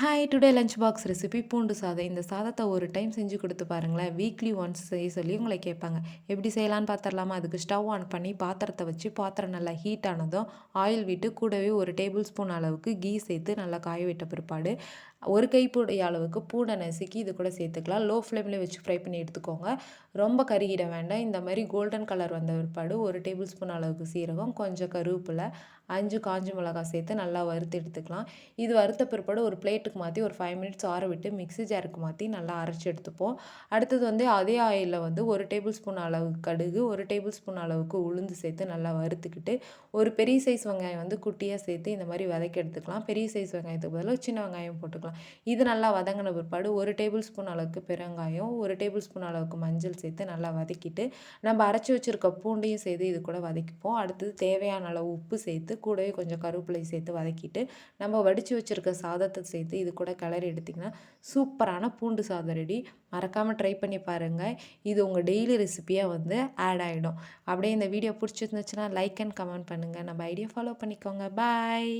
Hi today lunch box recipe பூண்டு சாதம். இந்த சாதத்தை ஒரு டைம் செஞ்சு கொடுத்து பாருங்களேன். வீக்லி ஒன்ஸ் செய்ய சொல்லி உங்களை கேட்பாங்க. எப்படி செய்யலான்னு பார்த்துடலாமா? அதுக்கு ஸ்டவ் ஆன் பண்ணி பாத்திரத்தை வச்சு பாத்திரம் நல்லா ஹீட் ஆனதும் ஆயில் விட்டு கூடவே ஒரு டேபிள் ஸ்பூன் அளவுக்கு கீ சேர்த்து நல்லா காய விட்ட பிற்பாடு ஒரு கைப்பிடி அளவுக்கு பூண்டை நசுக்கி இது கூட சேர்த்துக்கலாம். லோ ஃப்ளேமில் வச்சு ஃப்ரை பண்ணி எடுத்துக்கோங்க. ரொம்ப கருகிட வேண்டாம். இந்த மாதிரி கோல்டன் கலர் வந்த பிற்பாடு ஒரு டேபிள் ஸ்பூன் அளவுக்கு சீரகம், கொஞ்சம் கருவேப்பிலை, 5 காஞ்ச மிளகாய் சேர்த்து நல்லா வறுத்து எடுத்துக்கலாம். இது வறுத்த பிற்பாடு ஒரு பிளேட்டுக்கு மாற்றி ஒரு 5 மினிட்ஸ் ஆற விட்டு மிக்ஸி ஜாருக்கு மாற்றி நல்லா அரைச்சி எடுத்துப்போம். அடுத்தது அதே ஆயிலில் ஒரு டேபிள் ஸ்பூன் அளவுக்கு கடுகு, ஒரு டேபிள் ஸ்பூன் அளவுக்கு உளுந்து சேர்த்து நல்லா வறுத்துக்கிட்டு ஒரு பெரிய சைஸ் வெங்காயம் குட்டியாக சேர்த்து இந்த மாதிரி வதக்கி எடுத்துக்கலாம். பெரிய சைஸ் வெங்காயத்துக்கு பதிலாக சின்ன வெங்காயம் போட்டுக்கலாம். இது நல்லா வதங்கின பிற்பாடு ஒரு டேபிள் ஸ்பூன் அளவுக்கு பெருங்காயம், ஒரு டேபிள் ஸ்பூன் அளவுக்கு மஞ்சள் சேர்த்து நல்லா வதக்கிட்டு நம்ம அரைச்சி வச்சுருக்க பூண்டையும் சேர்த்து இது கூட வதக்கிப்போம். அடுத்தது தேவையான அளவு உப்பு சேர்த்து கூடவே கொஞ்சம் கருவேப்பிலை சேர்த்து வதக்கிட்டு நம்ம வடித்து வச்சுருக்க சாதத்தை சேர்த்து இது கூட கிளறி எடுத்திங்கன்னா சூப்பரான பூண்டு சாதம் ரெடி. மறக்காமல் ட்ரை பண்ணி பாருங்கள். இது உங்கள் டெய்லி ரெசிபியாக ஆட் ஆகிடும். அப்படியே இந்த வீடியோ பிடிச்சிருந்துச்சுன்னா லைக் அண்ட் கமெண்ட் பண்ணுங்கள். நம்ம ஐடியா ஃபாலோ பண்ணிக்கோங்க. பாய்.